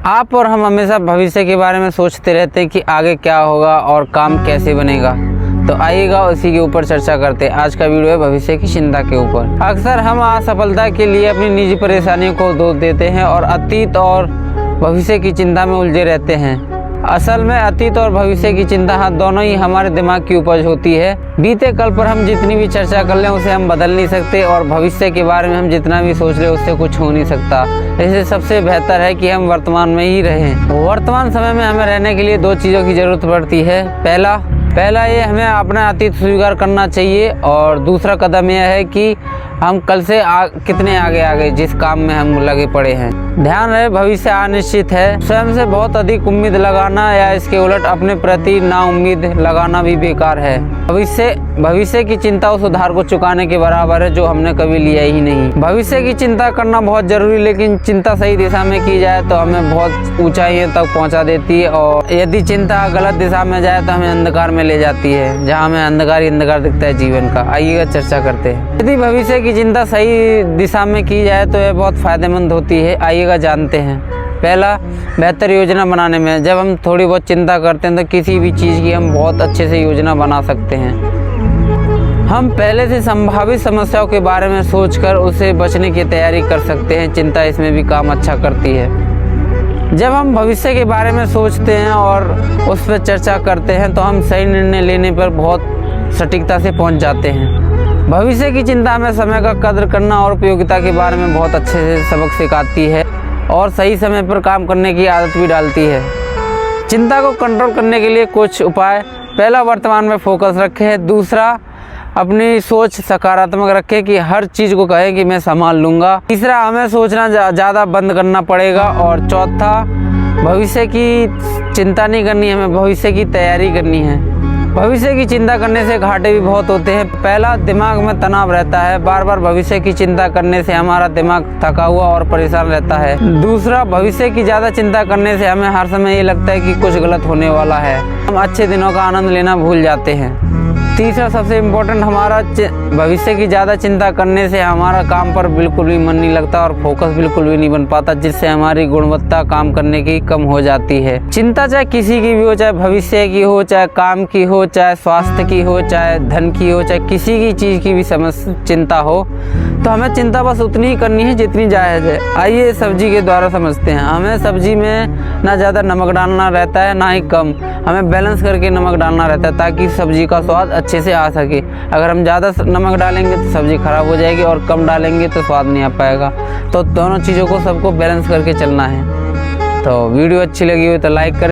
आप और हम हमेशा भविष्य के बारे में सोचते रहते हैं कि आगे क्या होगा और काम कैसे बनेगा। तो आइएगा उसी के ऊपर चर्चा करते हैं। आज का वीडियो है भविष्य की चिंता के ऊपर। अक्सर हम असफलता के लिए अपनी निजी परेशानियों को दोष देते हैं और अतीत और भविष्य की चिंता में उलझे रहते हैं। असल में अतीत और भविष्य की चिंता दोनों ही हमारे दिमाग की उपज होती है। बीते कल पर हम जितनी भी चर्चा कर लें उसे हम बदल नहीं सकते और भविष्य के बारे में हम जितना भी सोच लें उससे कुछ हो नहीं सकता। इसलिए सबसे बेहतर है कि हम वर्तमान में ही रहें। वर्तमान समय में हमें रहने के लिए दो चीज़ों की ज़रूरत पड़ती है। पहला ये हमें अपना अतीत स्वीकार करना चाहिए और दूसरा कदम यह है कि हम कल से कितने आगे आ गए जिस काम में हम लगे पड़े हैं। ध्यान रहे भविष्य अनिश्चित है। स्वयं से बहुत अधिक उम्मीद लगाना या इसके उलट अपने प्रति नाउम्मीद लगाना भी बेकार है। भविष्य की चिंता उस उधार को चुकाने के बराबर है जो हमने कभी लिया ही नहीं। भविष्य की चिंता करना बहुत जरूरी, लेकिन चिंता सही दिशा में की जाए तो हमें बहुत ऊंचाइयों तक पहुंचा देती है और यदि चिंता गलत दिशा में जाए तो हमें अंधकार में ले जाती है, जहां हमें अंधकार ही अंधकार दिखता है जीवन का। आइएगा चर्चा करते हैं। यदि भविष्य की चिंता सही दिशा में की जाए तो यह बहुत फायदेमंद होती है। आइएगा जानते हैं। पहला, बेहतर योजना बनाने में। जब हम थोड़ी बहुत चिंता करते हैं तो किसी भी चीज़ की हम बहुत अच्छे से योजना बना सकते हैं। हम पहले से संभावित समस्याओं के बारे में सोचकर उससे बचने की तैयारी कर सकते हैं। चिंता इसमें भी काम अच्छा करती है। जब हम भविष्य के बारे में सोचते हैं और उस पर चर्चा करते हैं तो हम सही निर्णय लेने पर बहुत सटीकता से पहुंच जाते हैं। भविष्य की चिंता हमें समय का कद्र करना और उपयोगिता के बारे में बहुत अच्छे से सबक सिखाती है और सही समय पर काम करने की आदत भी डालती है। चिंता को कंट्रोल करने के लिए कुछ उपाय। पहला, वर्तमान में फोकस रखें। दूसरा, अपनी सोच सकारात्मक रखें कि हर चीज़ को कहें कि मैं संभाल लूँगा। तीसरा, हमें सोचना ज़्यादा बंद करना पड़ेगा। और चौथा, भविष्य की चिंता नहीं करनी, हमें भविष्य की तैयारी करनी है। भविष्य की चिंता करने से घाटे भी बहुत होते हैं। पहला, दिमाग में तनाव रहता है। बार बार भविष्य की चिंता करने से हमारा दिमाग थका हुआ और परेशान रहता है। दूसरा, भविष्य की ज़्यादा चिंता करने से हमें हर समय ये लगता है कि कुछ गलत होने वाला है। हम अच्छे दिनों का आनंद लेना भूल जाते हैं। तीसरा, सबसे इम्पोर्टेंट, हमारा भविष्य की ज़्यादा चिंता करने से हमारा काम पर बिल्कुल भी मन नहीं लगता और फोकस बिल्कुल भी नहीं बन पाता, जिससे हमारी गुणवत्ता काम करने की कम हो जाती है। चिंता चाहे किसी की भी हो, चाहे भविष्य की हो, चाहे काम की हो, चाहे स्वास्थ्य की हो, चाहे धन की हो, चाहे किसी की चीज़ की भी चिंता हो, तो हमें चिंता बस उतनी ही करनी है जितनी जायज़ है। आइए सब्जी के द्वारा समझते हैं। हमें सब्जी में ना ज़्यादा नमक डालना रहता है ना ही कम। हमें बैलेंस करके नमक डालना रहता है ताकि सब्जी का स्वाद अच्छे से आ सके। अगर हम ज़्यादा नमक डालेंगे तो सब्ज़ी ख़राब हो जाएगी और कम डालेंगे तो स्वाद नहीं आ पाएगा। तो दोनों चीज़ों को सबको बैलेंस करके चलना है। तो वीडियो अच्छी लगी हो तो लाइक करें।